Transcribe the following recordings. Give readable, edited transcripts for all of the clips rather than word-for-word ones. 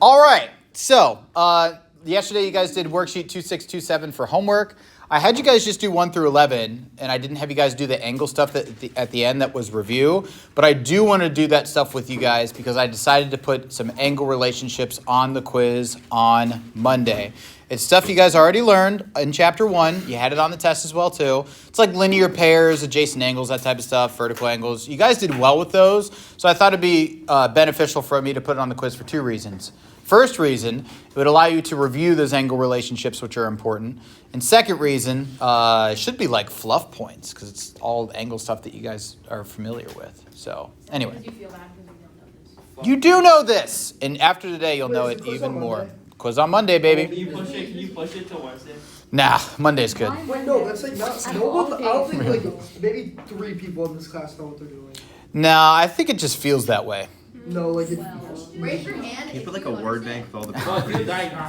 All right. So yesterday you guys did worksheet 2627 for homework. I had you guys just do 1 through 11, and I didn't have you guys do the angle stuff at the end that was review. But I do want to do that stuff with you guys because I decided to put some angle relationships on the quiz on Monday. It's stuff you guys already learned in chapter 1. You had it on the test as well too. It's like linear pairs, adjacent angles, that type of stuff, vertical angles. You guys did well with those, so I thought it'd be beneficial for me to put it on the quiz for 2 reasons. First reason, it would allow you to review those angle relationships, which are important. And second reason, it should be like fluff points because it's all angle stuff that you guys are familiar with. So anyway, You feel bad because we don't know this. you do know this, and after today, you'll know it even more. Quiz on Monday, baby. Can you push it to Wednesday? Nah, Monday's good. Wait, no, that's like not. No one. I don't think like maybe 3 people in this class know what they're doing. Nah, I think it just feels that way. No, like Raise your hand. Can you put like a word bank with all the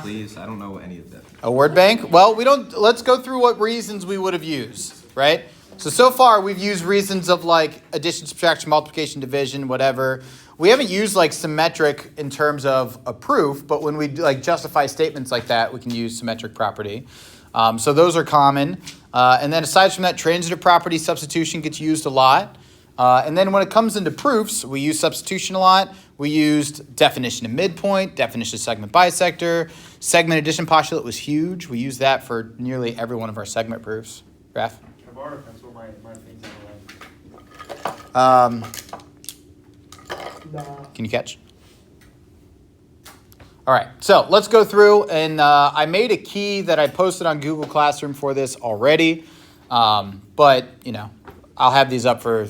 please? I don't know any of that. A word bank? Well, we don't. Let's go through what reasons we would have used, right? So far we've used reasons of like addition, subtraction, multiplication, division, whatever. We haven't used like symmetric in terms of a proof, but when we like justify statements like that, we can use symmetric property. So those are common. And then aside from that, transitive property substitution gets used a lot. And then when it comes into proofs, we use substitution a lot. We used definition of midpoint, definition of segment bisector. Segment addition postulate was huge. We used that for nearly every one of our segment proofs. Raph? I borrowed a pencil, my things out of line. Can you catch? All right, so let's go through, and I made a key that I posted on Google Classroom for this already, but you know, I'll have these up for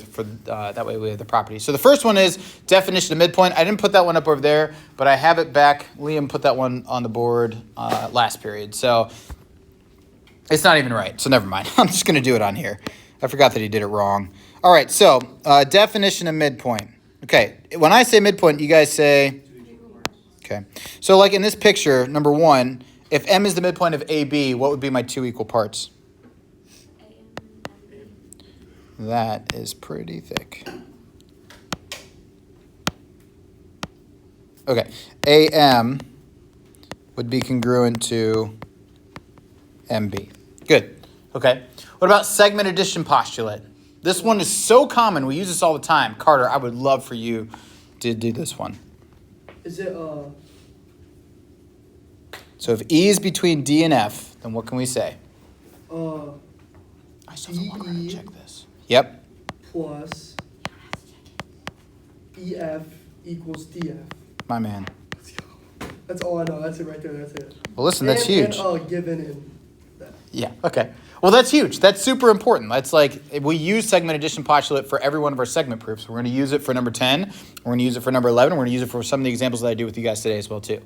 that way we have the property. So the first one is definition of midpoint. I didn't put that one up over there, but I have it back. Liam put that one on the board last period, so it's not even right. So never mind. I'm just going to do it on here. I forgot that he did it wrong. All right, so definition of midpoint. Okay, when I say midpoint, you guys say, okay. So like in this picture, number 1, if M is the midpoint of AB, what would be my 2 equal parts? That is pretty thick. Okay, AM would be congruent to MB. Good. Okay. What about segment addition postulate? This one is so common. We use this all the time. Carter, I would love for you to do this one. Is it So if E is between D and F, then what can we say? I still have to learn to check this. Yep. plus EF equals DF. My man. That's all I know. That's it right there. That's it. Well, listen, that's huge. And given in that. Yeah, okay. Well, that's huge. That's super important. That's like, we use segment addition postulate for every one of our segment proofs. We're going to use it for number 10. We're going to use it for number 11. We're going to use it for some of the examples that I do with you guys today as well, too.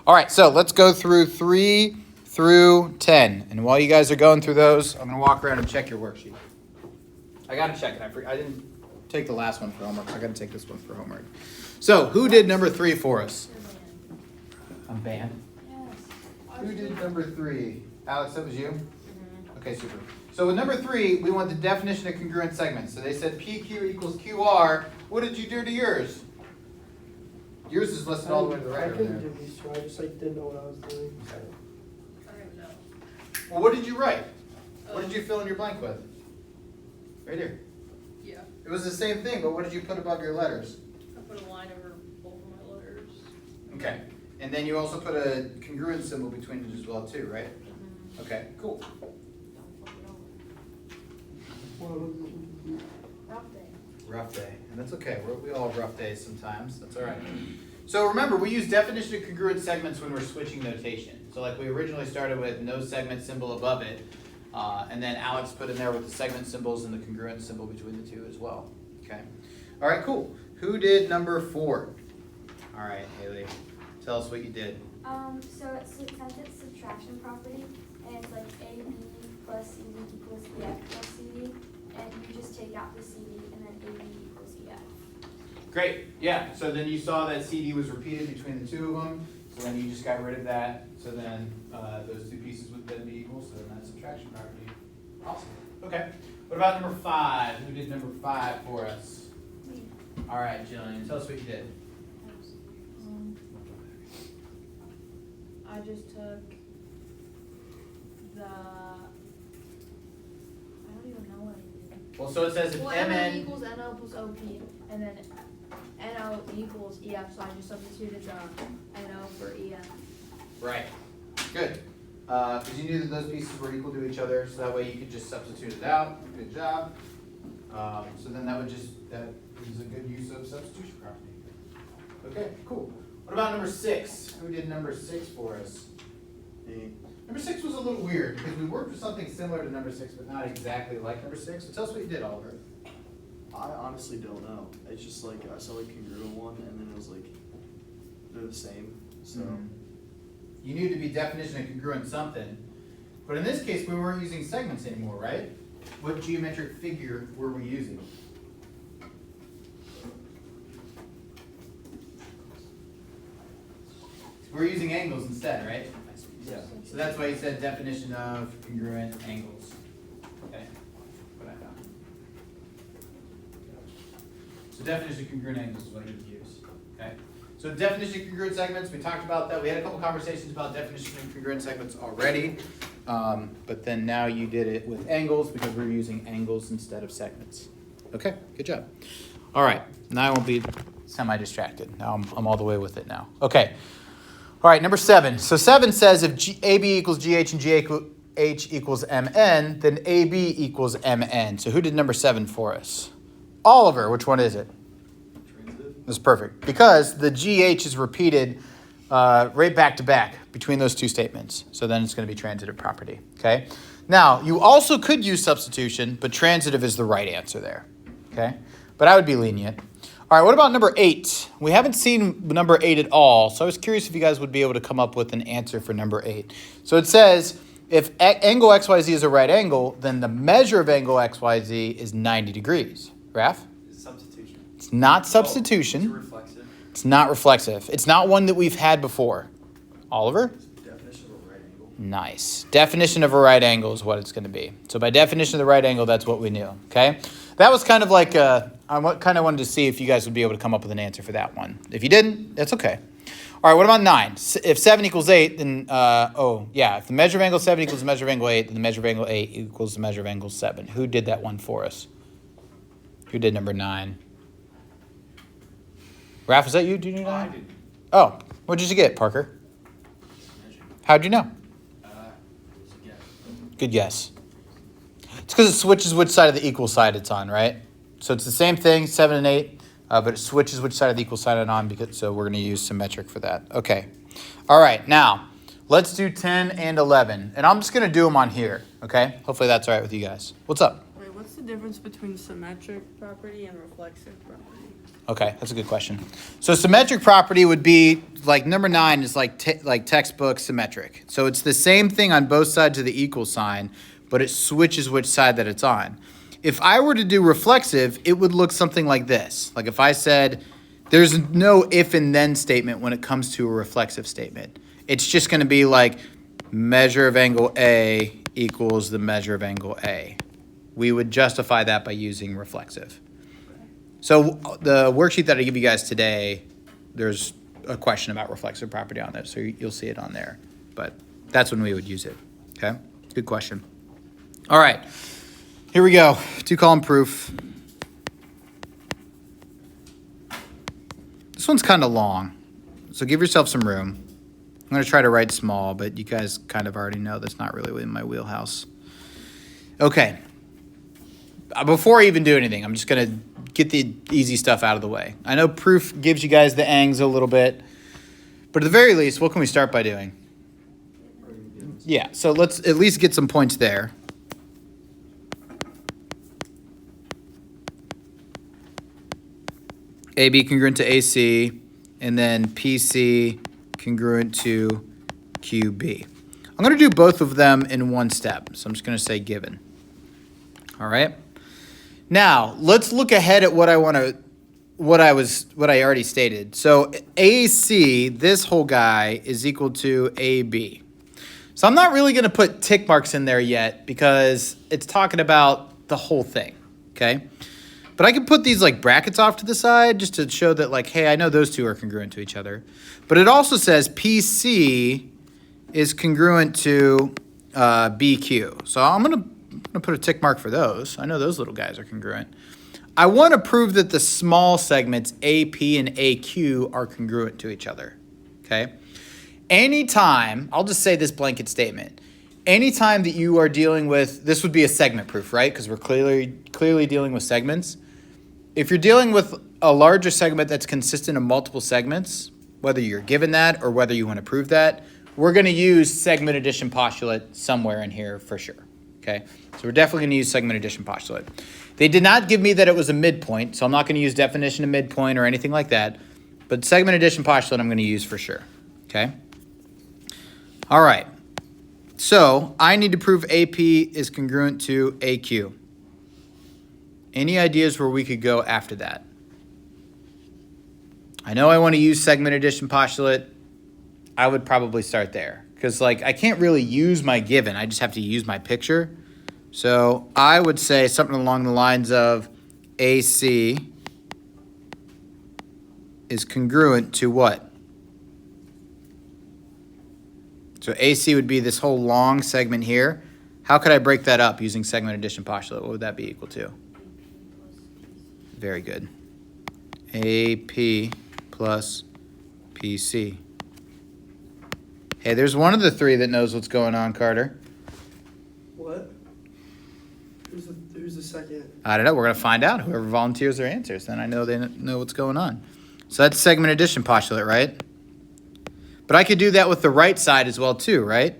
All right, so let's go through 3 through 10. And while you guys are going through those, I'm going to walk around and check your worksheet. I got to check it. I didn't take the last one for homework. I got to take this one for homework. So who did number 3 for us? I'm banned. Yes. Who did number 3? Alex, that was you? Okay, super. So with number 3, we want the definition of congruent segments. So they said PQ equals QR. What did you do to yours? Yours is listed all the way to the right I over couldn't there. do these two. I just like didn't know what I was doing. I don't even know. Well, what did you write? What did you fill in your blank with? Right here. Yeah. It was the same thing, but what did you put above your letters? I put a line over both of my letters. Okay. And then you also put a congruent symbol between it as well too, right? Okay, cool. Rough day. Rough day. And that's okay. We all have rough days sometimes. That's all right. So remember, we use definition of congruent segments when we're switching notation. So like we originally started with no segment symbol above it. And then Alex put in there with the segment symbols and the congruent symbol between the two as well. Okay. All right, cool. Who did number 4? All right, Haley. Tell us what you did. So since it's subtraction property, and it's like AB plus CD equals EF plus CD, and you just take out the CD, and then AB equals EF. Great. Yeah. So then you saw that CD was repeated between the two of them. So then you just got rid of that. So then those two pieces would then be equal. So then that's subtraction property. Awesome. Okay. What about number 5? Who did number 5 for us? All right, Jillian. Tell us what you did. just took the, I don't even know what I did. Well, so it says if Well, MN. equals NO plus OP, and then NO equals EF, so I just substituted the NO for EF. Right. Good. Because you knew that those pieces were equal to each other, so that way you could just substitute it out. Good job. So then that is a good use of substitution property. Okay, cool. What about number 6? Who did number 6 for us? Number 6 was a little weird because we worked with something similar to number 6, but not exactly like number 6. So tell us what you did, Oliver. I honestly don't know. It's just like I saw like congruent one, and then it was like they're the same. So You knew to be definition of congruent something, but in this case we weren't using segments anymore, right? What geometric figure were we using? We're using angles instead, right? yeah. So that's why he said definition of congruent angles. Okay, what I found. So definition of congruent angles is what you would use. Okay. So definition of congruent segments, we talked about that. We had a couple conversations about definition of congruent segments already. But then now you did it with angles because we're using angles instead of segments. Okay, good job. All right, now I won't be semi-distracted. Now I'm all the way with it now. Okay. All right, number 7. So 7 says if AB equals GH and GH equals MN, then AB equals MN. So who did number 7 for us? Oliver, which one is it? Transitive. That's perfect. Because the GH is repeated right back to back between those two statements. So then it's going to be transitive property. Okay. Now, you also could use substitution, but transitive is the right answer there. Okay. But I would be lenient. All right, what about number 8? We haven't seen number 8 at all, so I was curious if you guys would be able to come up with an answer for number 8. So it says, if angle XYZ is a right angle, then the measure of angle XYZ is 90 degrees. Raph? Substitution. It's not It's substitution. reflexive. It's not reflexive. It's not one that we've had before. Oliver? Definition of a right angle. Nice. Definition of a right angle is what it's going to be. So by definition of the right angle, that's what we knew. Okay? That was kind of like, I kind of wanted to see if you guys would be able to come up with an answer for that one. If you didn't, that's okay. All right, what about 9? If 7 equals 8, then, if the measure of angle 7 equals the measure of angle 8, then the measure of angle 8 equals the measure of angle 7. Who did that one for us? Who did number 9? Raph, is that you? Do you do 9? I did. Oh, what did you get, Parker? Measure. How'd you know? It's a guess. Good guess. It's because it switches which side of the equal side it's on, right? So it's the same thing, 7 and 8, but it switches which side of the equal side it's on, so we're going to use symmetric for that. Okay. All right, now, let's do 10 and 11. And I'm just going to do them on here, okay? Hopefully that's all right with you guys. What's up? Wait, what's the difference between symmetric property and reflexive property? Okay, that's a good question. So symmetric property would be, like number 9 is like textbook symmetric. So it's the same thing on both sides of the equal sign, but it switches which side that it's on. If I were to do reflexive, it would look something like this. Like if I said, there's no if and then statement when it comes to a reflexive statement. It's just going to be like measure of angle A equals the measure of angle A. We would justify that by using reflexive. So the worksheet that I give you guys today, there's a question about reflexive property on there, so you'll see it on there. But that's when we would use it, okay? Good question. All right, here we go. 2-column proof. This one's kind of long, so give yourself some room. I'm going to try to write small, but you guys kind of already know that's not really within my wheelhouse. Okay. Before I even do anything, I'm just going to get the easy stuff out of the way. I know proof gives you guys the angs a little bit, but at the very least, what can we start by doing? Yeah, so let's at least get some points there. AB congruent to AC, and then PC congruent to QB. I'm going to do both of them in one step, so I'm just going to say given. All right. Now let's look ahead at what I already stated. So AC, this whole guy, is equal to AB. So I'm not really going to put tick marks in there yet because it's talking about the whole thing. Okay. But I can put these like brackets off to the side just to show that like, hey, I know those two are congruent to each other. But it also says PC is congruent to BQ. So I'm gonna put a tick mark for those. I know those little guys are congruent. I want to prove that the small segments AP and AQ are congruent to each other, okay? Anytime, I'll just say this blanket statement. Anytime that you are dealing with, this would be a segment proof, right? Because we're clearly dealing with segments. If you're dealing with a larger segment that's consistent of multiple segments, whether you're given that or whether you want to prove that, we're going to use segment addition postulate somewhere in here for sure, okay? So we're definitely going to use segment addition postulate. They did not give me that it was a midpoint, so I'm not going to use definition of midpoint or anything like that. But segment addition postulate I'm going to use for sure. Okay? All right. So I need to prove AP is congruent to AQ. Any ideas where we could go after that? I know I want to use segment addition postulate. I would probably start there. Because like I can't really use my given. I just have to use my picture. So I would say something along the lines of AC is congruent to what? So AC would be this whole long segment here. How could I break that up using segment addition postulate? What would that be equal to? Very good. AP plus PC. Hey, there's one of the three that knows what's going on, Carter. What? Who's the second? I don't know. We're going to find out. Whoever volunteers their answers, then I know they know what's going on. So that's segment addition postulate, right? But I could do that with the right side as well too, right?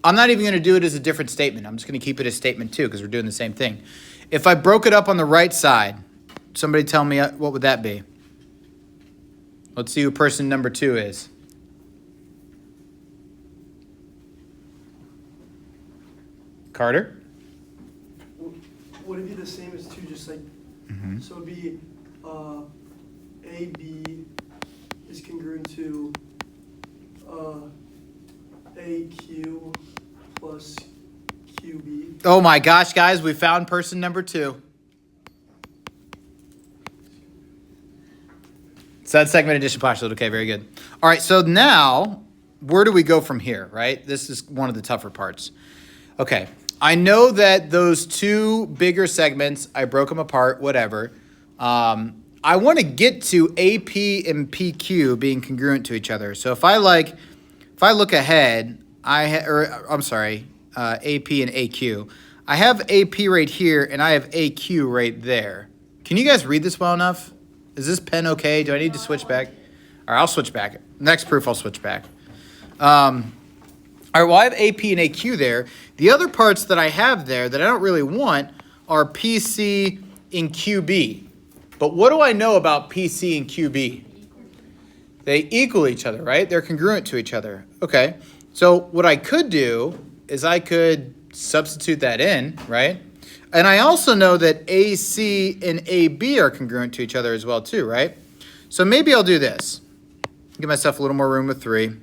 I'm not even going to do it as a different statement. I'm just going to keep it as statement 2 because we're doing the same thing. If I broke it up on the right side, somebody tell me what would that be? Let's see who person number 2 is. Carter? Would it be the same as 2, just like, so it'd be AB is congruent to AQ plus QB. Oh my gosh, guys, we found person number 2. So that's segment addition postulate. Okay, very good. All right, so now where do we go from here, right? This is one of the tougher parts. Okay, I know that those 2 bigger segments, I broke them apart, whatever. I want to get to AP and PQ being congruent to each other. So if I look ahead, AP and AQ. I have AP right here and I have AQ right there. Can you guys read this well enough? Is this pen okay? Do I need to switch back? All right, I'll switch back. Next proof, I'll switch back. All right, well, I have AP and AQ there. The other parts that I have there that I don't really want are PC and QB. But what do I know about PC and QB? They equal each other, right? They're congruent to each other. Okay, so what I could do is I could substitute that in, right? And I also know that AC and AB are congruent to each other as well too, right? So maybe I'll do this. Give myself a little more room with 3.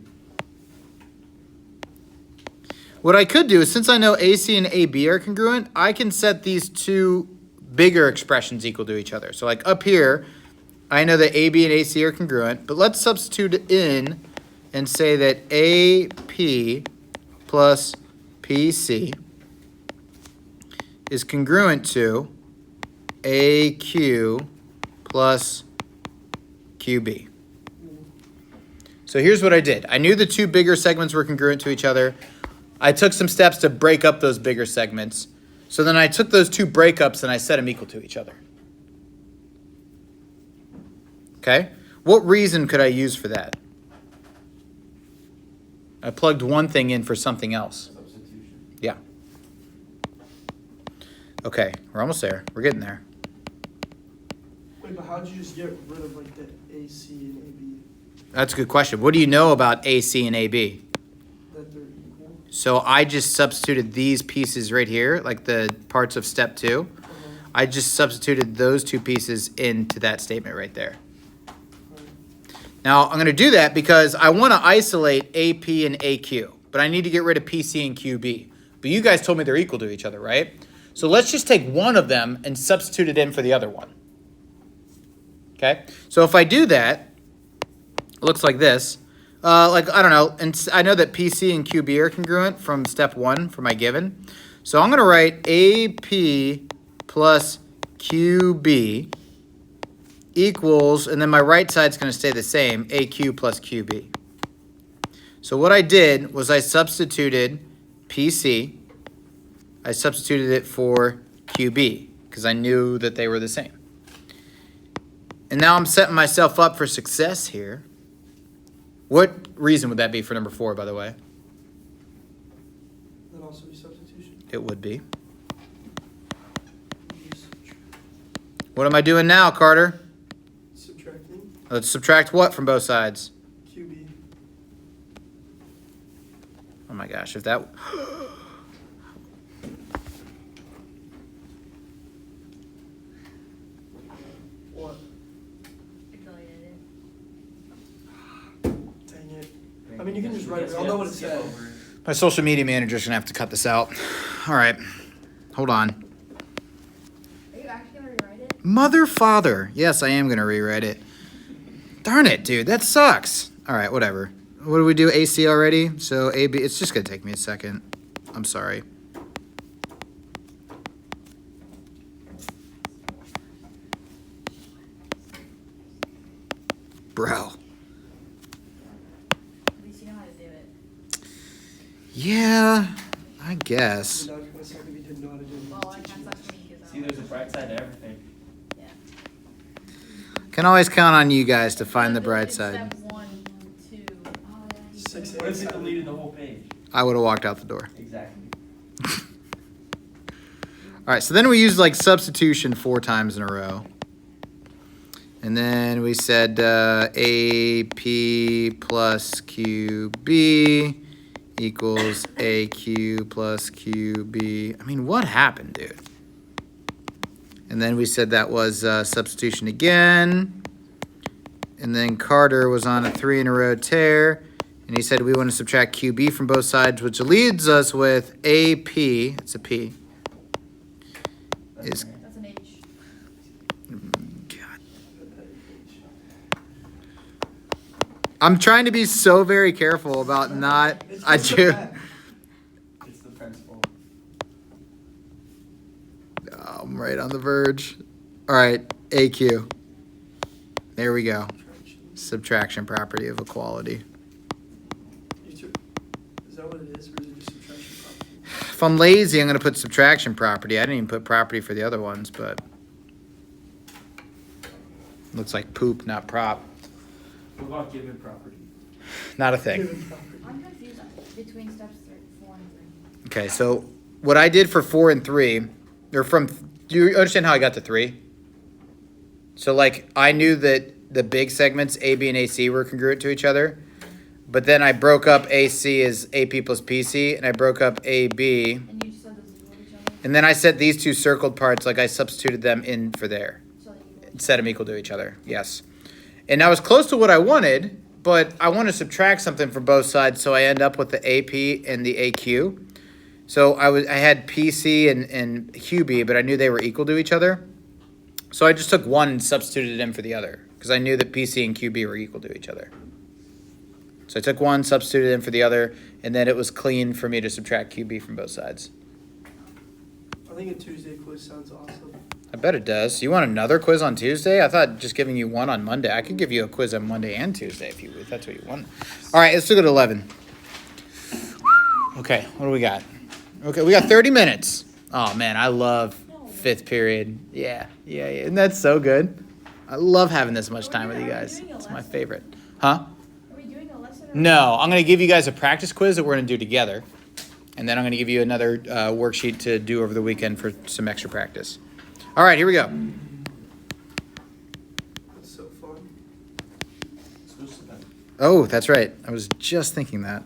What I could do is, since I know AC and AB are congruent, I can set these 2 bigger expressions equal to each other. So like up here, I know that AB and AC are congruent, but let's substitute in and say that AP plus PC is congruent to AQ plus QB. So here's what I did. I knew the 2 bigger segments were congruent to each other. I took some steps to break up those bigger segments. So then I took those 2 breakups and I set them equal to each other. Okay? What reason could I use for that? I plugged one thing in for something else. Substitution. Yeah. Okay, we're almost there. We're getting there. Wait, but how'd you just get rid of like the AC and AB? That's a good question. What do you know about AC and AB? That they're equal? So I just substituted these pieces right here, like the parts of step 2. I just substituted those 2 pieces into that statement right there. Now, I'm going to do that because I want to isolate AP and AQ, but I need to get rid of PC and QB. But you guys told me they're equal to each other, right? So let's just take one of them and substitute it in for the other one. Okay? So if I do that, it looks like this. Like, I don't know. And I know that PC and QB are congruent from step 1 for my given. So I'm going to write AP plus QB equals, and then my right side's going to stay the same, AQ plus QB. So what I did was I substituted PC. I substituted it for QB because I knew that they were the same. And now I'm setting myself up for success here. What reason would that be for number 4, by the way? Then also be substitution. It would be. What am I doing now, Carter? Subtracting Let's subtract what from both sides? QB. Oh my gosh, if that... What? I deleted it. Dang it. I mean, you can just write it. I'll know what it says. My social media manager's gonna have to cut this out. All right, hold on. Are you actually gonna rewrite it? Mother, father. Yes, I am gonna rewrite it. Darn it, dude, that sucks. All right, whatever. What do we do? AC already? So AB, it's just gonna take me a second. I'm sorry. Bro. At least you know how to do it. Yeah, I guess. Now it's gonna suck if you didn't know how to do it. Well, I can't suck me because See, there's a bright side to everything. Yeah. Can always count on you guys to find the bright side. Step 1, 2. Oh, yeah. 6, What 8, if it 7. deleted the whole page? I would have walked out the door. Exactly. All right, so then we used like substitution 4 times in a row. And then we said AP plus QB equals AQ plus QB. I mean, what happened, dude? And then we said that was substitution again. And then Carter was on a 3 in a row tear. And he said we want to subtract QB from both sides, which leads us with AP. It's a P. Is That's an H. God. I'm trying to be so very careful about not. It's I just a do. pen. It's the principle. Oh, I'm right on the verge. All right, AQ. There we go. Subtraction property of equality. Is that what it is, or is it just subtraction property? If I'm lazy, I'm going to put subtraction property. I didn't even put property for the other ones, but looks like poop, not prop. What about given property? Not a thing. Given property. I'm confused between steps 4 and 3. Okay, so what I did for 4 and 3, or from, do you understand how I got to 3? So like I knew that the big segments A, B, and AC were congruent to each other, but then I broke up AC as AP plus PC, and I broke up AB, And you just said those equal each other? and then I set these 2 circled parts, like I substituted them in for there. So they equal each Set them equal to each other, yes. And I was close to what I wanted, but I want to subtract something from both sides, so I end up with the AP and the AQ. So I had PC and QB, but I knew they were equal to each other. So I just took one and substituted it in for the other, because I knew that PC and QB were equal to each other. So I took one, substituted in for the other, and then it was clean for me to subtract QB from both sides. I think a Tuesday quiz sounds awesome. I bet it does. You want another quiz on Tuesday? I thought just giving you one on Monday. I could give you a quiz on Monday and Tuesday if that's what you want. All right, let's look at 11. Okay, what do we got? Okay, we got 30 minutes. Oh, man, I love 5th period. Yeah. And that's so good. I love having this much time with you guys. It's my favorite. Huh? Are we doing a lesson? Or No, I'm going to give you guys a practice quiz that we're going to do together. And then I'm going to give you another worksheet to do over the weekend for some extra practice. All right, here we go. That's so fun. Switch to that. Oh, that's right. I was just thinking that.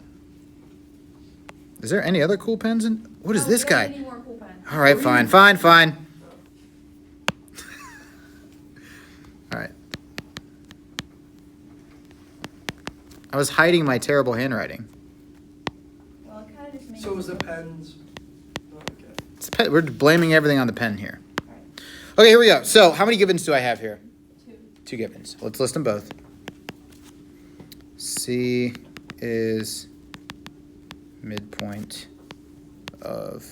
Is there any other cool pens in? What is No, this we don't guy? need any more cool pens. All right, fine. All right. I was hiding my terrible handwriting. Well, it kind of just makes So was the pens. Oh, okay. It's we're blaming everything on the pen here. Okay, here we go. So, how many givens do I have here? 2. 2 givens. Let's list them both. C, is midpoint of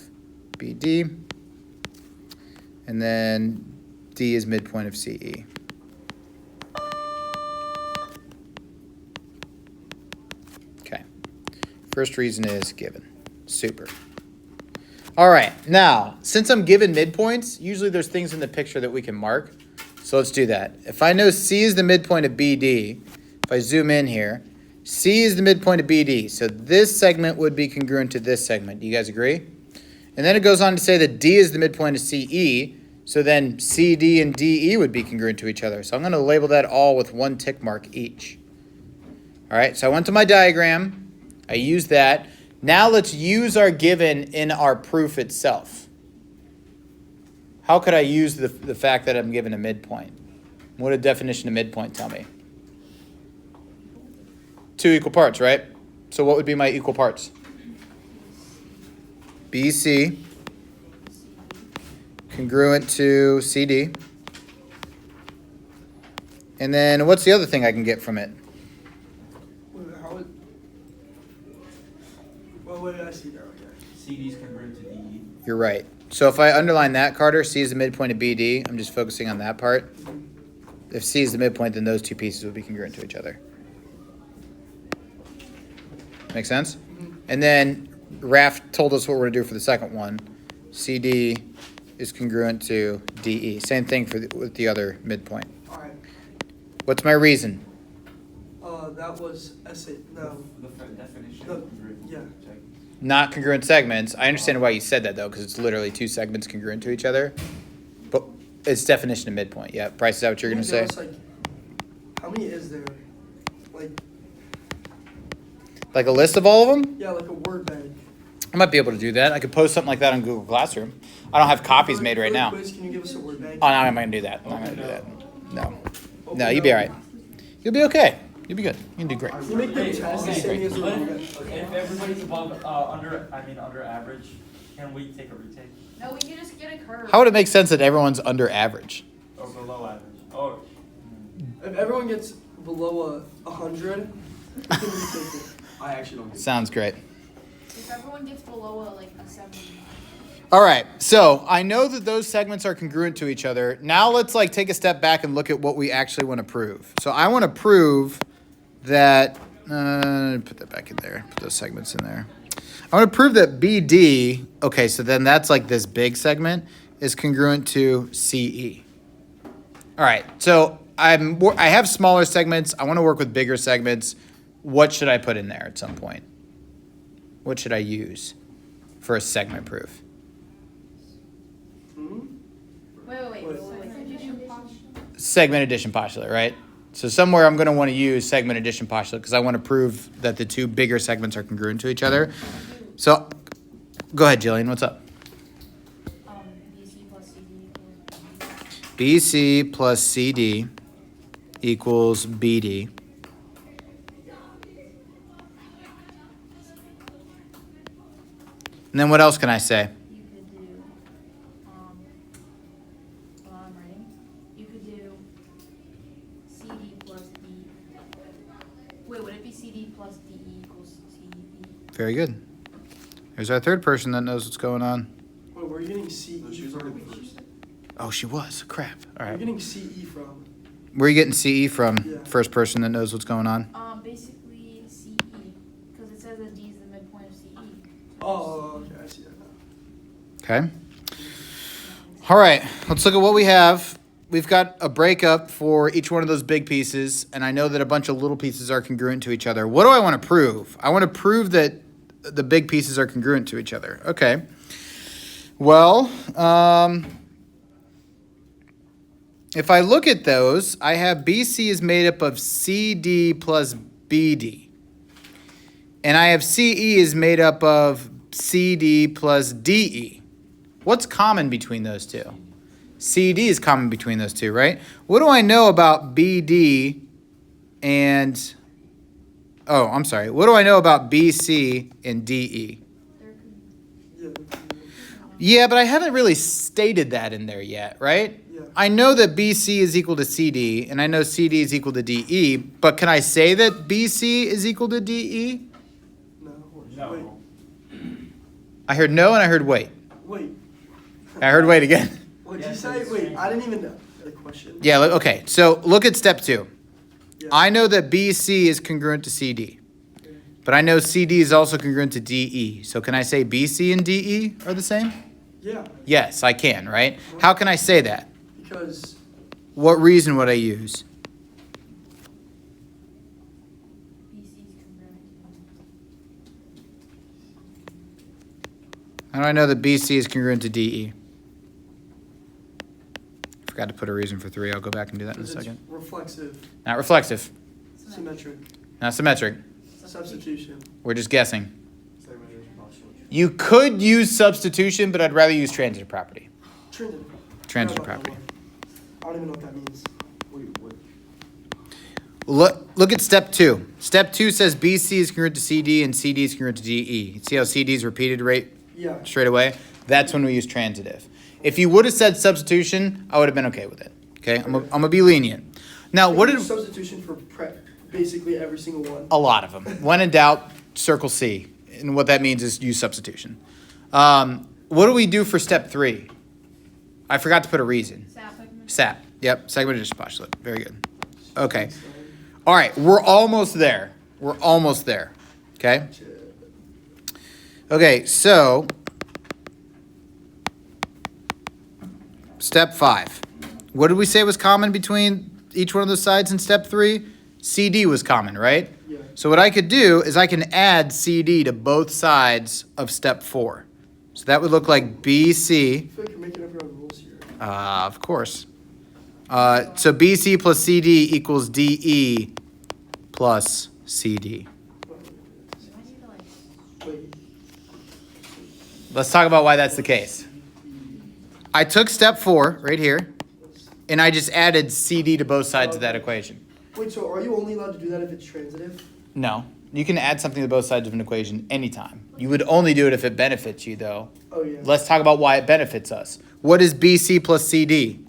BD. And then D is midpoint of CE. Okay. First reason is given. Super. All right. Now, since I'm given midpoints, usually there's things in the picture that we can mark. So let's do that. If I know C is the midpoint of BD, if I zoom in here, C is the midpoint of BD. So this segment would be congruent to this segment. Do you guys agree? And then it goes on to say that D is the midpoint of CE. So then CD and DE would be congruent to each other. So I'm going to label that all with one tick mark each. All right, so I went to my diagram. I used that. Now let's use our given in our proof itself. How could I use the fact that I'm given a midpoint? What did definition of midpoint tell me? 2 equal parts, right? So what would be my equal parts? BC congruent to CD. And then what's the other thing I can get from it? What did I see there? Okay. CD's congruent to DE. You're right. So if I underline that, Carter, C is the midpoint of BD. I'm just focusing on that part. If C is the midpoint, then those two pieces would be congruent to each other. Make sense? And then Raph told us what we're going to do for the second one. CD is congruent to DE. Same thing for with the other midpoint. All right. What's my reason? That was SA. No. The definition No, of congruent. yeah. Check. Not congruent segments. I understand why you said that, though, because it's literally 2 segments congruent to each other. But it's definition of midpoint. Yeah, Bryce, is that what you're going to say? Like, how many is there? Like a list of all of them? Yeah, like a word bank. I might be able to do that. I could post something like that on Google Classroom. I don't have copies made right now. Quiz, can you give us a word bank? Oh, no, I'm not going to do that. I'm not going to do that. No. No, you'll be all right. You'll be okay. You'll be good. You can do great. You make the test the same as a word bank. If everybody's above, under average, can we take a retake? No, we can just get a curve. How would it make sense that everyone's under average? Or below average? Oh. If everyone gets below 100, we can retake it. I actually don't get Sounds great. If everyone gets below a 70. All right, so I know that those segments are congruent to each other. Now let's take a step back and look at what we actually want to prove. So I want to prove that, put that back in there, put those segments in there. I want to prove that BD, okay, so then that's like this big segment, is congruent to CE. All right, so I have smaller segments. I want to work with bigger segments. What should I put in there at some point? What should I use for a segment proof? Wait. Segment addition postulate, right? So somewhere I'm going to want to use segment addition postulate because I want to prove that the two bigger segments are congruent to each other. So go ahead, Jillian. What's up? BC plus CD BC plus CD equals equals BD. And then what else can I say? You could do, while I'm writing, you could do CD plus D. Wait, would it be CD plus DE equals CE? Very good. There's our third person that knows what's going on. Wait, where are you getting CE No, she was already from? first. Oh, she was. Crap. All Where are right. you getting CE from? Where are you getting CE from? Yeah. First person that knows what's going on. Basically CE, because it says that D is the midpoint of CE. Oh, okay, I see that now. Okay. All right, let's look at what we have. We've got a breakup for each one of those big pieces, and I know that a bunch of little pieces are congruent to each other. What do I want to prove? I want to prove that the big pieces are congruent to each other. Okay. Well, if I look at those, I have BC is made up of CD plus BD. And I have CE is made up of CD plus DE. What's common between those two? CD is common between those two, right? What do I know about BD and... Oh, I'm sorry. What do I know about BC and DE? There could, Yeah. Yeah, but I haven't really stated that in there yet, right? Yeah. I know that BC is equal to CD, and I know CD is equal to DE, but can I say that BC is equal to DE? No. No. I heard no and I heard wait. Wait. I heard wait again. What'd Yeah, you say? it's Wait, I didn't even know the question. Yeah, okay. So look at step 2. Yeah. I know that BC is congruent to CD, but I know CD is also congruent to DE. So can I say BC and DE are the same? Yeah, Yes, I can, right? How can I say that? because What reason would I use? BC's congruent. How do I know that BC is congruent to DE? Forgot to put a reason for 3. I'll go back and do that in a it's second. reflexive, Not reflexive, symmetric, not symmetric. substitution. We're just guessing. You could use substitution, but I'd rather use transitive property. Transitive. Transitive I don't know property. that one. I don't even know what that means. Wait, what? Look at step 2. Step 2 says BC is congruent to CD and CD is congruent to DE. See how CD is repeated right Yeah. straight away? That's when we use transitive. If you would have said substitution, I would have been okay with it. Okay, I'm gonna be lenient. Now, what did Substitution for basically every single one. a lot of them? When in doubt, circle C, and what that means is use substitution. What do we do for step 3? I forgot to put a reason. SAP. Yep, segment addition postulate. Very good. Okay. All right, we're almost there. We're almost there. Okay. Okay, so step 5. What did we say was common between each one of those sides in step 3? CD was common, right? Yeah. So what I could do is I can add CD to both sides of step 4. So that would look like BC. I feel like you're making up your own rules here. Of course. So BC plus CD equals DE plus CD. Wait. Let's talk about why that's the case. I took step 4 right here, and I just added CD to both sides of that equation. Wait, so are you only allowed to do that if it's transitive? No, you can add something to both sides of an equation anytime. You would only do it if it benefits you, though. Oh, yeah. Let's talk about why it benefits us. What is BC plus CD?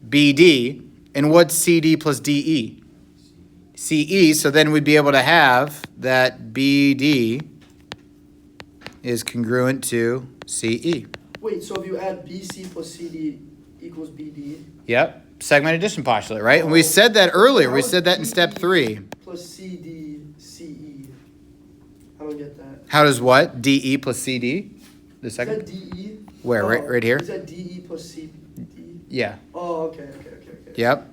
BD. And what's CD plus DE? CE. So then we'd be able to have that BD is congruent to CE. Wait, so if you add BC plus CD equals BD. Yep. Segment addition postulate, right? And we said that earlier. We said that in step 3. Plus CD, CE. I don't get that. How does what? DE plus CD? The Is that second? DE? Where? Oh, Right here? Is that DE plus CD? Yeah. Oh, okay. Yep.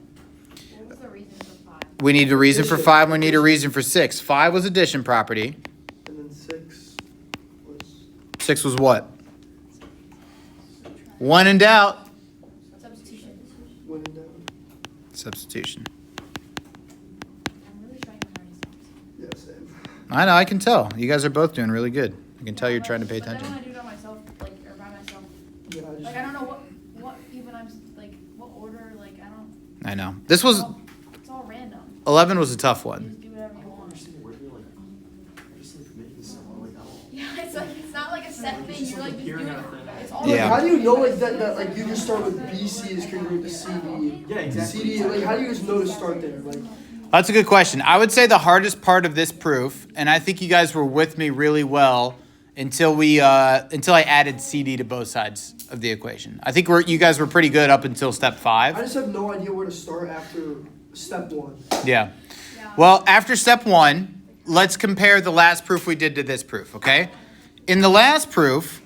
What was the reason for 5? We need a reason for 5. We need a reason for 6. 5 was addition property. And then 6 was 6 was what? When in doubt. Substitution. when in doubt. Substitution. I'm really trying my hardest. Yeah, same. I know, I can tell. You guys are both doing really good. I can tell you're trying to pay But then when I attention. do it on myself, like, or by myself, Yeah, I just. like, I don't know what even like, what order, like, I don't. I know. This was, It's all random. 11 was a tough You one. just do whatever you I don't want. understand where you're like, just like making something like that. Yeah, it's like, it's not like a set thing, you're like, just doing it. It's all Yeah. How do you know like that like you just start with BC is congruent to CD? Yeah, exactly. CD, like how do you just know to start there? Like That's a good question. I would say the hardest part of this proof, and I think you guys were with me really well until until I added CD to both sides of the equation. I think you guys were pretty good up until step 5. I just have no idea where to start after step 1. Yeah. Well, after step 1, let's compare the last proof we did to this proof, okay? In the last proof,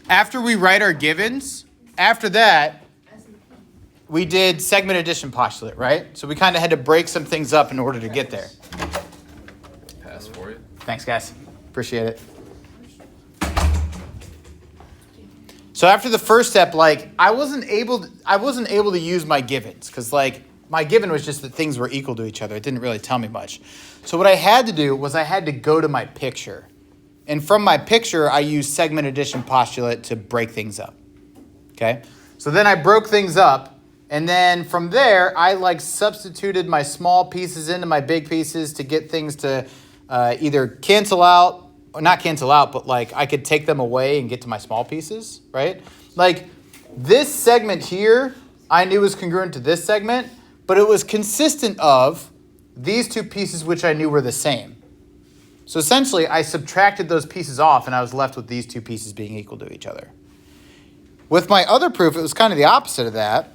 after we write our givens, after that, we did segment addition postulate, right? So we kind of had to break some things up in order to get there. Pass for you. Thanks, guys. Appreciate it. So after the first step, like I wasn't able to use my givens because like my given was just that things were equal to each other. It didn't really tell me much. So what I had to do was I had to go to my picture. And from my picture, I used segment addition postulate to break things up. Okay? So then I broke things up, and then from there, I like substituted my small pieces into my big pieces to get things to either cancel out not cancel out, but like I could take them away and get to my small pieces, right? Like this segment here, I knew was congruent to this segment, but it was consistent of these two pieces which I knew were the same. So essentially, I subtracted those pieces off and I was left with these two pieces being equal to each other. With my other proof, it was kind of the opposite of that.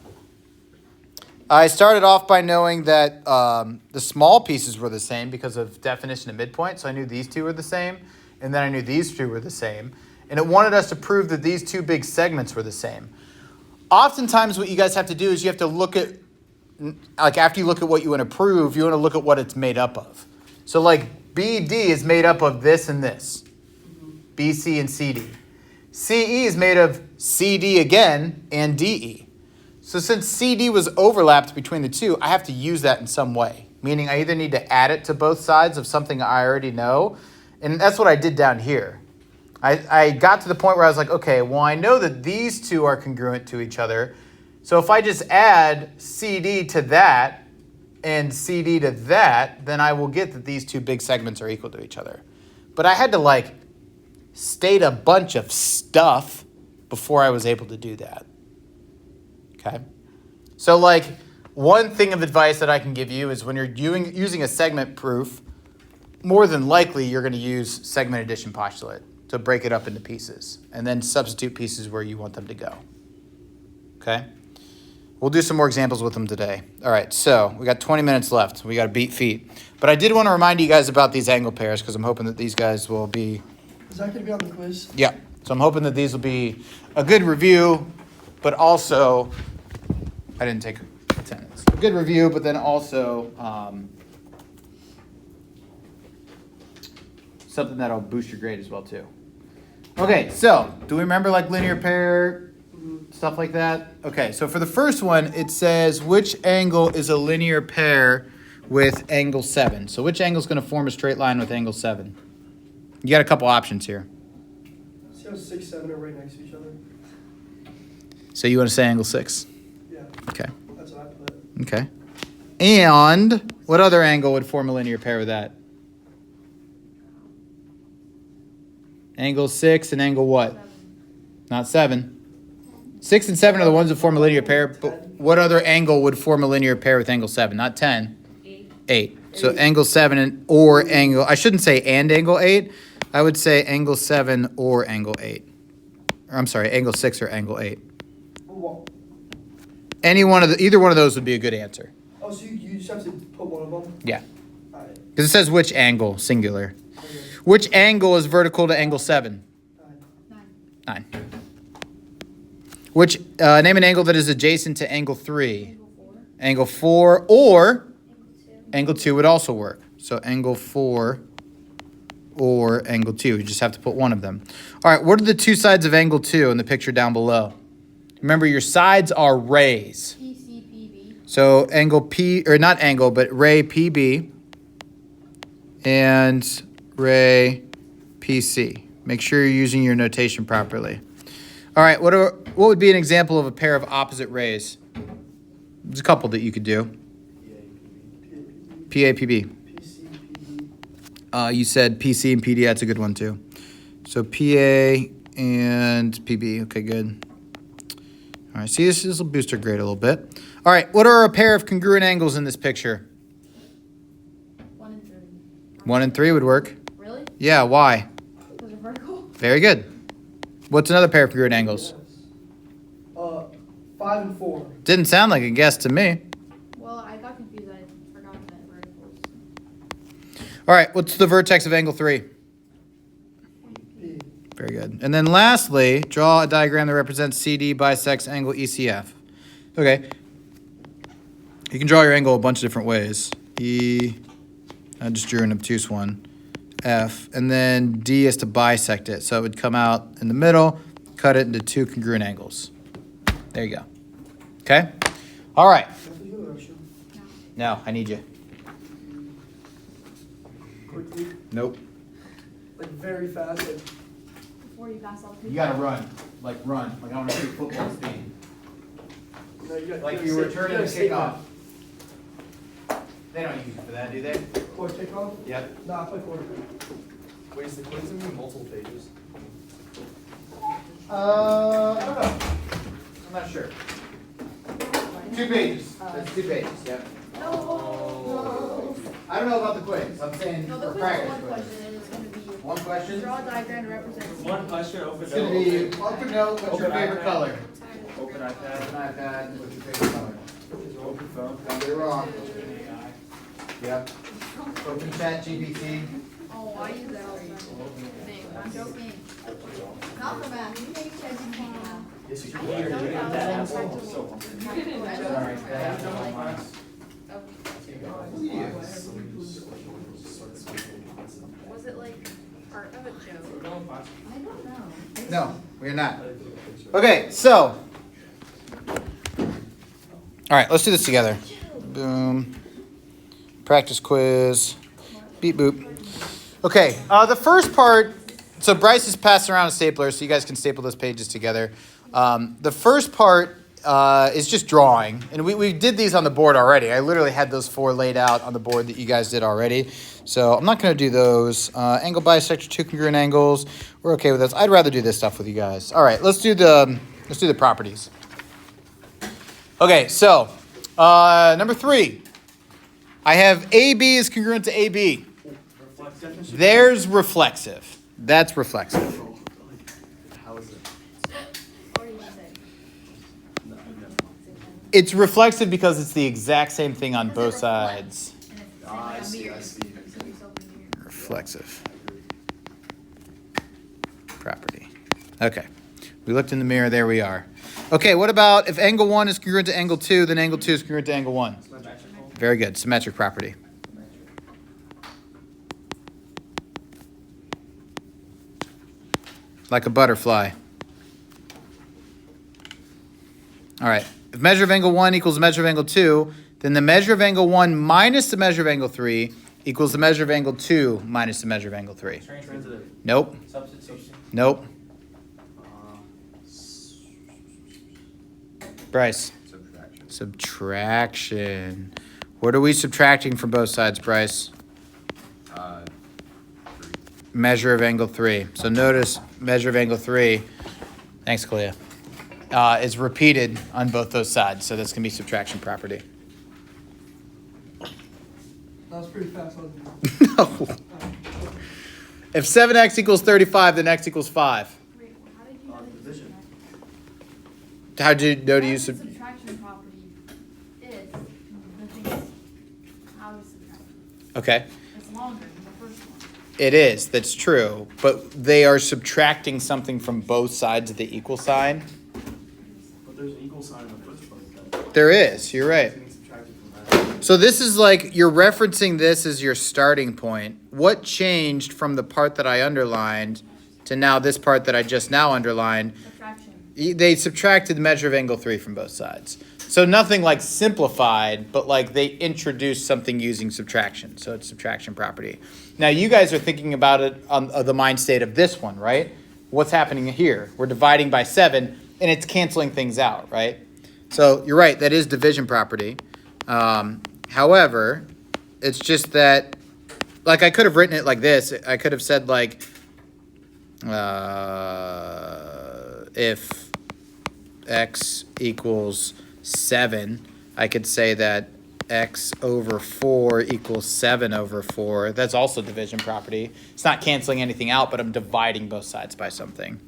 I started off by knowing that the small pieces were the same because of definition of midpoint. So I knew these two were the same, and then I knew these two were the same. And it wanted us to prove that these two big segments were the same. Oftentimes what you guys have to do is you have to look at, like after you look at what you want to prove, you want to look at what it's made up of. So like BD is made up of this and this, BC and CD. CE is made of CD again and DE. So since CD was overlapped between the two, I have to use that in some way. Meaning I either need to add it to both sides of something I already know. And that's what I did down here. I got to the point where I was like, okay, well, I know that these two are congruent to each other. So if I just add CD to that and CD to that, then I will get that these two big segments are equal to each other. But I had to like state a bunch of stuff before I was able to do that. Okay? So like one thing of advice that I can give you is when you're using a segment proof, more than likely you're going to use segment addition postulate to break it up into pieces and then substitute pieces where you want them to go. Okay? We'll do some more examples with them today. All right, so we got 20 minutes left. We got to beat feet. But I did want to remind you guys about these angle pairs because I'm hoping that these guys will be... Is that going to be on the quiz? Yeah. So I'm hoping that these will be a good review, but also... I didn't take attendance. A good review, but then also something that'll boost your grade as well, too. Okay, so do we remember like linear pair, stuff like that? Okay, so for the first one, it says which angle is a linear pair with angle 7? So which angle is going to form a straight line with angle 7? You got a couple options here. See how 6, 7 are right next to each other? So you want to say angle 6? Yeah, Okay. that's what I put. Okay. And what other angle would form a linear pair with that? Angle 6 and angle what? 7. Not 7. 6 and 7 are the ones that form a linear pair, but what other angle would form a linear pair with angle 7? Not 10. 8. 8. So angle 7 or angle, I shouldn't say and angle 8. I would say angle 7 or angle 8. Or I'm sorry, angle 6 or angle 8. Well, Either one of those would be a good answer. oh, so you just have to put one of them? Yeah. All right. Because it says which angle, singular. Okay. Which angle is vertical to angle 7? 9. 9. Which, name an angle that is adjacent to angle 3. Angle 4. Angle 4 or Angle 2. angle 2 would also work. So angle 4 or angle 2. You just have to put one of them. All right, what are the two sides of angle 2 in the picture down below? Remember, your sides are rays. PCPB. So angle P, or not angle, but ray PB and ray PC. Make sure you're using your notation properly. All right, what would be an example of a pair of opposite rays? There's a couple that you could do. PAPB. PCPD. You said PC and PD. That's a good one too. So PA and PB. Okay, good. All right, see, this will boost our grade a little bit. All right, what are a pair of congruent angles in this picture? 1 and 3. 1 and 3 would work. Really? Yeah, why? Those are vertical? Very good. What's another pair of congruent angles? Yes. 5 and 4. Didn't sound like a guess to me. Well, I got confused. I forgot that verticals. All right, what's the vertex of angle 3? B. Very good. And then lastly, draw a diagram that represents CD bisects angle ECF. Okay. You can draw your angle a bunch of different ways. E, I just drew an obtuse one. F, and then D is to bisect it. So it would come out in the middle, cut it into two congruent angles. There you go. Okay? All right. No, I need you. Quickly, Nope. like very fast. Like, Before you pass off. You gotta run. Like run. Like I want to see football speed. you know, you got, Like you you gotta returning gotta the stay kickoff. calm. They don't use it for that, do they? Quarter kickoff? Yep. Nah, I play quarter. Wait, is the quiz gonna be multiple pages? I don't know. I'm not sure. 2 pages. That's 2 pages, yep. No. I don't know about the quiz. I'm saying No, the for quiz practice. is one question, and it's gonna be One question? draw a diagram to represent. One question, open It's note. gonna be open note, what's your Open favorite iPad. color? Open Open iPad. iPad, what's your favorite color? Open phone. Don't get it wrong. Yep. Open chat GPT. Oh, I use that all the time. I'm joking. Not for math, you make ChatGPT now. Yes, you Yeah, can. you're doing that. So awesome. Sorry, I have no mic on. Was it like part of a joke? I don't know. No, we're not. Okay, so. All right, let's do this together. Boom. Practice quiz. Beep boop. Okay, the first part. So Bryce is passing around a stapler, so you guys can staple those pages together. The first part is just drawing, and we did these on the board already. I literally had those 4 laid out on the board that you guys did already. So I'm not going to do those. Angle bisector, 2 congruent angles. We're okay with this. I'd rather do this stuff with you guys. All right, let's do the properties. Okay, so number 3. I have AB is congruent to AB. There's reflexive. That's reflexive. How is it? Or you should say. It's reflexive because it's the exact same thing on both sides. And it's the same Ah, like I a see, mirror. I see. You see yourself in the mirror. Reflexive property. Okay. We looked in the mirror. There we are. Okay, what about if angle 1 is congruent to angle 2, then angle 2 is congruent to angle 1? Very good. Symmetric property. Like a butterfly. All right. If measure of angle 1 equals the measure of angle 2, then the measure of angle 1 minus the measure of angle 3 equals the measure of angle 2 minus the measure of angle 3. Transitive. Nope. Substitution. Nope. Uh, s- Bryce. Subtraction. Subtraction. What are we subtracting from both sides, Bryce? 3. Measure of angle 3. So notice measure of angle 3. Thanks, Kalia. Is repeated on both those sides. So that's going to be subtraction property. That was pretty fast, wasn't it? No. If 7x equals 35, then x equals 5. Wait, how did you know that you division. subtract? How did you know to Why use is the subtraction property is the thing is how we subtract. Okay. It's longer than the first one. It is. That's true. But they are subtracting something from both sides of the equal sign. But there's an equal sign in the first part. That There is. You're right. it's getting subtracted from that. So this is like you're referencing this as your starting point. What changed from the part that I underlined to now this part that I just now underlined? Subtraction. They subtracted the measure of angle 3 from both sides. So nothing like simplified, but like they introduced something using subtraction. So it's subtraction property. Now you guys are thinking about it on the mind state of this one, right? What's happening here? We're dividing by 7 and it's canceling things out, right? So you're right, that is division property. However, it's just that, like I could have written it like this. I could have said like, if x equals 7, I could say that x over 4 equals 7 over 4. That's also division property. It's not canceling anything out, but I'm dividing both sides by something.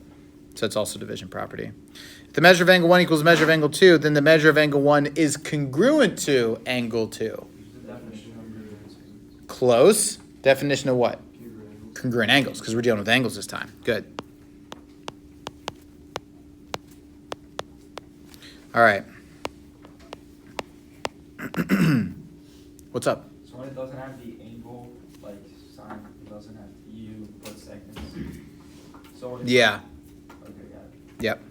So it's also division property. If the measure of angle 1 equals the measure of angle 2, then the measure of angle 1 is congruent to angle 2. Close. Definition of what? Congruent angles, because we're dealing with angles this time. Good. All right. What's up? So when it doesn't have the angle, like, sign, it doesn't have you put seconds. So it's. Yeah. Okay, got it. Yep.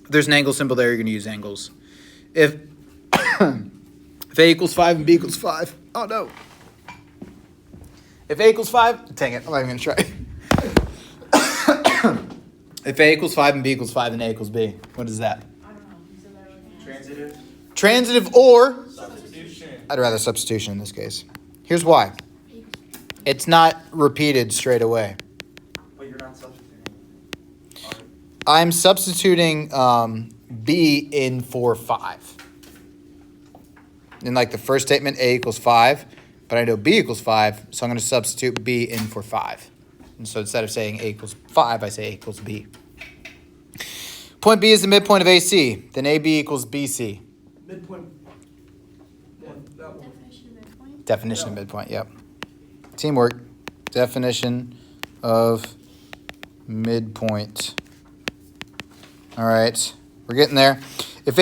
If there's an angle symbol there, you're going to use angles. If if A equals 5 and B equals 5, oh no. If A equals 5, dang it, I'm not even going to try. If A equals 5 and B equals 5, then A equals B. What is that? I don't know. You said that earlier. Transitive. Transitive or, Substitution. I'd rather substitution in this case. Here's why. It's not repeated straight away. But you're not substituting. I'm substituting B in for 5. In like the first statement, A equals 5, but I know B equals 5, so I'm going to substitute B in for 5. And so instead of saying A equals 5, I say A equals B. Point B is the midpoint of AC. Then AB equals BC. Midpoint. One, that one. Definition of midpoint? Definition of midpoint, yep. Teamwork. Definition of midpoint. All right, we're getting there. If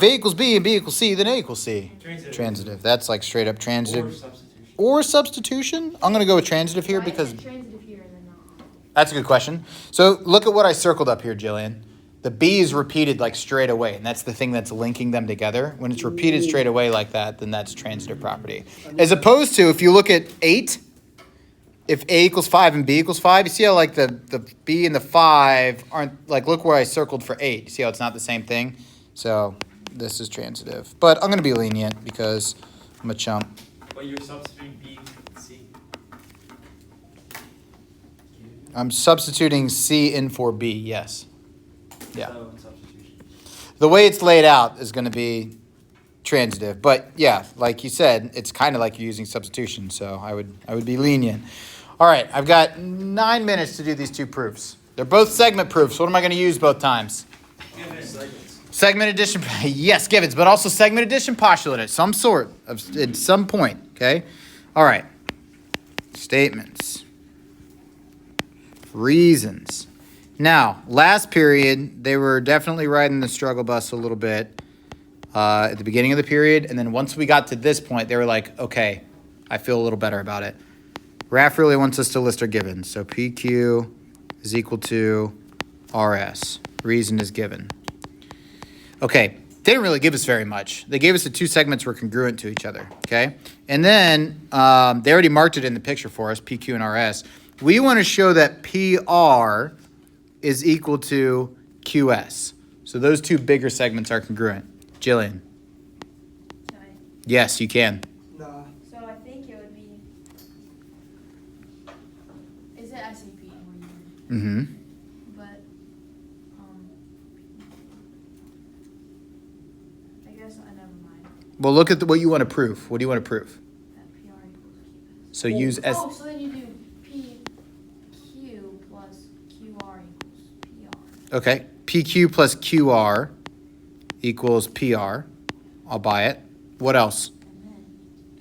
A equals B and B equals C, then A equals C. Transitive. That's like straight up Or transitive. substitution. Or substitution. I'm going to go with transitive here Why because is it transitive here and then not? that's a good question. So look at what I circled up here, Jillian. The B is repeated like straight away, and that's the thing that's linking them together. When it's repeated straight away like that, then that's transitive property. As opposed to if you look at 8, if A equals 5 and B equals 5, you see how like the B and the 5 aren't, like look where I circled for 8. You see how it's not the same thing? So this is transitive. But I'm going to be lenient because I'm a chump. But you're substituting B and C. I'm substituting C in for B, yes. Yeah. So substitution. The way it's laid out is going to be transitive, but yeah, like you said, it's kind of like you're using substitution, so I would be lenient. All right, I've got 9 minutes to do these 2 proofs. They're both segment proofs. What am I going to use both times? Segment addition, yes, Givens, but also segment addition postulate at some sort, at some point, okay? All right, statements, reasons. Now, last period, they were definitely riding the struggle bus a little bit at the beginning of the period. And then once we got to this point, they were like, okay, I feel a little better about it. Raph really wants us to list our givens. So PQ is equal to RS. Reason is given. Okay, they didn't really give us very much. They gave us the 2 segments were congruent to each other, okay? And then they already marked it in the picture for us, PQ and RS. We want to show that PR is equal to QS. So those 2 bigger segments are congruent. Jillian. Can I- Yes, you can. Nah. So I think it would be. Is it SAP or you? Mm-hmm. But I guess I never mind. Well, look at what you want to prove. What do you want to prove? That PR equals QS. So use S. Oh, so then you do PQ plus QR equals PR. Okay. PQ plus QR equals PR. I'll buy it. What else?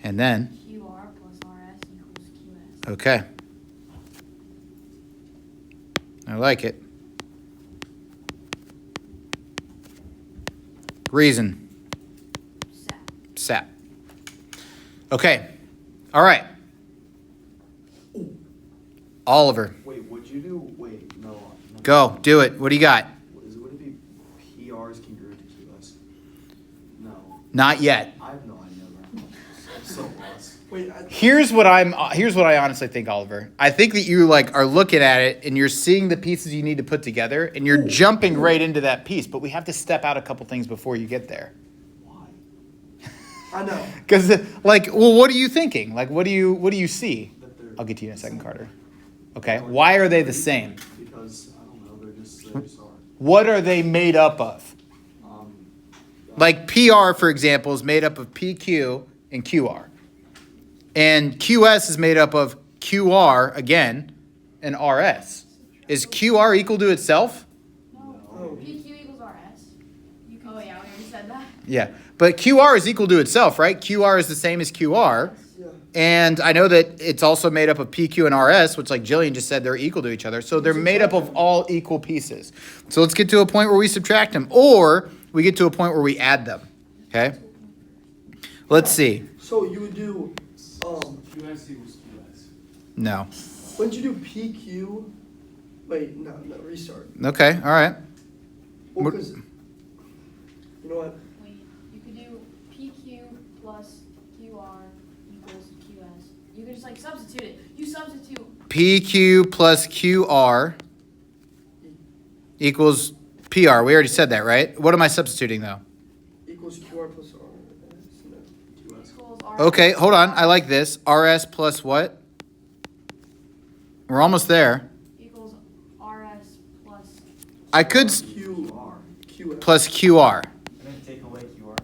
And then And then, QR plus RS equals QS. okay. I like it. Reason. SAP. SAP. Okay. All right. Oliver, Wait, would you do? Wait, no. go. Do it. What do you got? Would it be PR's congruent to QS? No, Not yet. I have no idea, bro. I'm so lost. Wait, Here's what I honestly think, Oliver. I think that you like are looking at it and you're seeing the pieces you need to put together and you're jumping right into that piece, but we have to step out a couple things before you get there. Why? I know. Cuz like, well, what are you thinking? Like what do you see? That they're I'll get to you in a second, Carter. Okay. Why are they the same? Because I don't know. They just are. What are they made up of? Like PR, for example, is made up of PQ and QR. And QS is made up of QR, again, and RS. Is QR equal to itself? No. PQ equals RS. You can, oh yeah, we already said that. Yeah. But QR is equal to itself, right? QR is the same as QR. Yeah. And I know that it's also made up of PQ and RS, which like Jillian just said, they're equal to each other. So they're made up of all equal pieces. So let's get to a point where we subtract them. Or we get to a point where we add them. Okay? Let's see. So you would do, QS equals QS. No. wouldn't you do PQ? Wait, no, restart. Okay, all right. Well, What- 'cause- you know what? Wait, you could do PQ plus QR equals QS. You could just like substitute it. You substitute. PQ plus QR equals PR. We already said that, right? What am I substituting though? Equals QR plus R. No. Equals RS. Okay, hold on. I like this. RS plus what? We're almost there. equals RS plus. I could QR. plus QR. And then take away QR.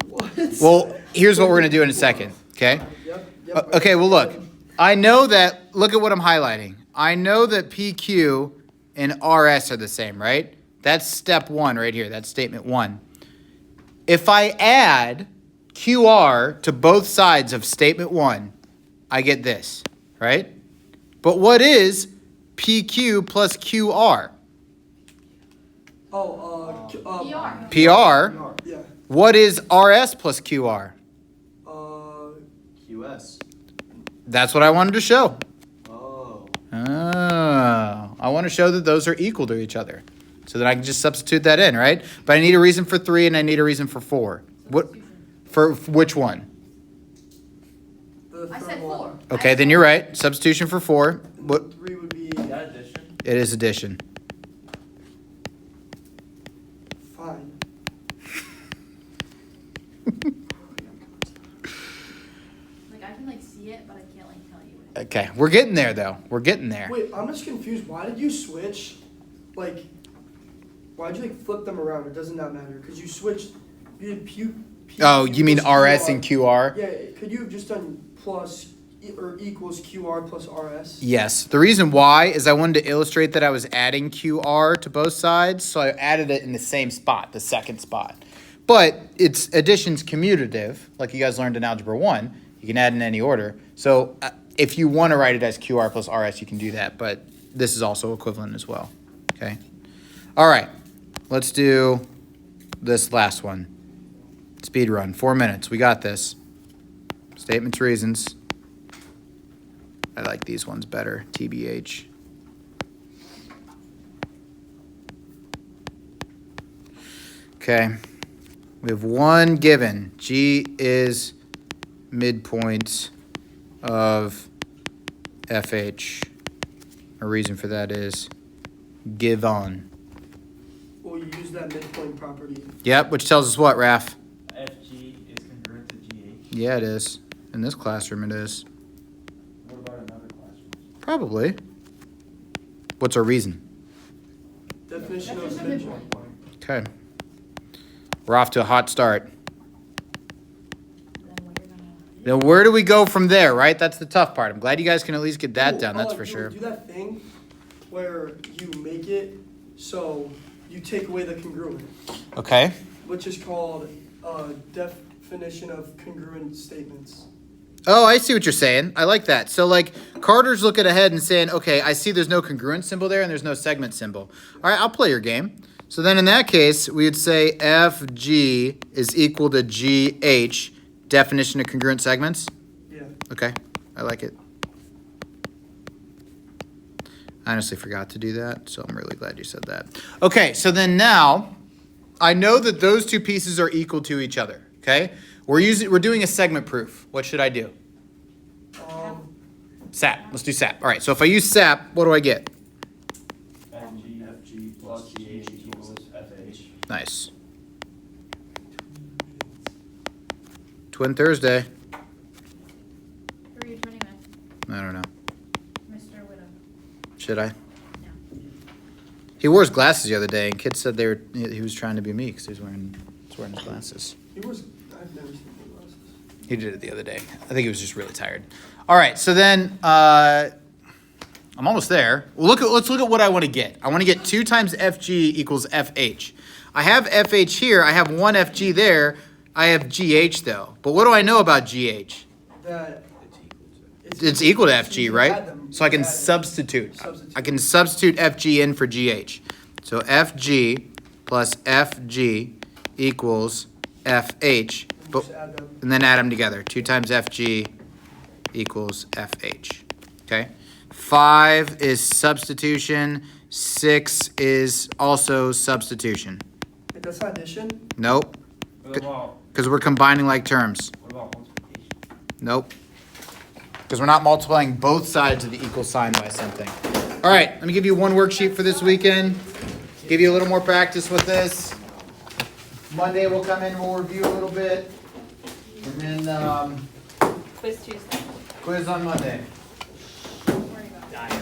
What? Well, here's what we're gonna do in a second, okay? Yep. Okay, well, look. I know that, look at what I'm highlighting. I know that PQ and RS are the same, right? That's step one right here. That's statement one. If I add QR to both sides of statement one, I get this, right? But what is PQ plus QR? PR. PR. Yeah. What is RS plus QR? QS. That's what I wanted to show. Oh. Oh, I want to show that those are equal to each other. So then I can just substitute that in, right? But I need a reason for 3 and I need a reason for 4. What for which one? The I third said one. 4. Okay, then you're right. Substitution for 4. What? 3 would be Is that addition? It is addition. fine. Like I can like see it, but I can't like tell you what it is. Okay, we're getting there though. We're getting there. Wait, I'm just confused. Why did you switch? Like, why'd you like flip them around? It doesn't that matter because you switched. You did Oh, you mean plus RS and QR? Yeah, could you have just done plus or equals QR plus RS? Yes. The reason why is I wanted to illustrate that I was adding QR to both sides, so I added it in the same spot, the second spot. But it's addition's commutative, like you guys learned in Algebra 1. You can add in any order. So if you want to write it as QR plus RS, you can do that, but this is also equivalent as well. Okay? All right. Let's do this last one. Speed run, 4 minutes. We got this. Statements, reasons. I like these ones better, TBH. Okay, we have one given. G is midpoint of FH. A reason for that is given. Well, you use that midpoint property. Yep, which tells us what, Raf? FG is congruent to GH. Yeah, it is. In this classroom, it is. What about another classroom? Probably. What's our reason? Definition Definition of of midpoint. Okay. We're off to a hot start. Then what you're gonna Now, where do we go from there, right? That's the tough part. I'm glad you guys can at least get that Ooh, down, that's oh, for you sure. Do that thing where you make it so you take away the congruent, Okay. which is called definition of congruent statements. Oh, I see what you're saying. I like that. So, like, Carter's looking ahead and saying, okay, I see there's no congruent symbol there and there's no segment symbol. All right, I'll play your game. So then in that case, we would say FG is equal to GH, definition of congruent segments. Yeah. Okay, I like it. I honestly forgot to do that, so I'm really glad you said that. Okay, so then now, I know that those two pieces are equal to each other, okay? We're doing a segment proof. What should I do? SAP, let's do SAP. All right, so if I use SAP, what do I get? FG plus GH equals FH. Nice. Twin Thursday. Who are you turning with? I don't know. Mr. Widow. Should I? No. He wore his glasses the other day, and kids said he was trying to be me because he was wearing his glasses. I've never seen the glasses. He did it the other day. I think he was just really tired. All right, so then I'm almost there. Let's look at what I want to get. I want to get 2 times FG equals FH. I have FH here. I have 1 FG there. I have GH though. But what do I know about GH? That It's equal to FG, you add right? them. So I can You add them. substitute. Substitute. I can substitute FG in for GH. So FG plus FG equals FH. But Just add them. and then add them together. 2 times FG equals FH. Okay? 5 is substitution. 6 is also substitution. Wait, that's not addition? Nope. What about, Because we're combining like terms. what about multiplication? Nope. Because we're not multiplying both sides of the equal sign by something. All right, let me give you one worksheet for this weekend. Give you a little more practice with this. Monday we'll come in, we'll review a little bit. And then Quiz Tuesday. quiz on Monday. Don't worry about it.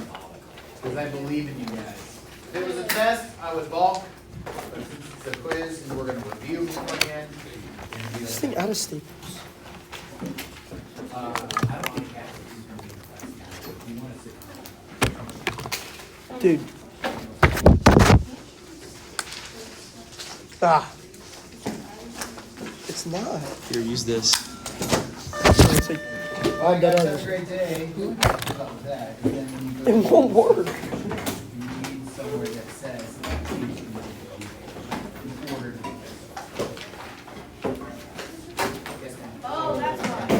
because I believe in you guys. If it was a test, I would balk, but since it's a quiz and we're gonna review beforehand. we're gonna do This that. thing out of staples. I don't think that's who's gonna be in class. You wanna sit. Dude. Ah. It's not. Here, use this. It's like, Oh, guys, have a great day. Good luck with that. And then when you go it won't work. you need somewhere that says application in order to do this. Oh, that's fine.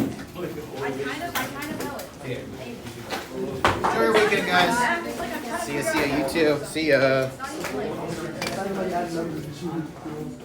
I kind of know it. Enjoy your weekend, guys. See ya, you too. See ya. It's not even like. Everybody has numbers.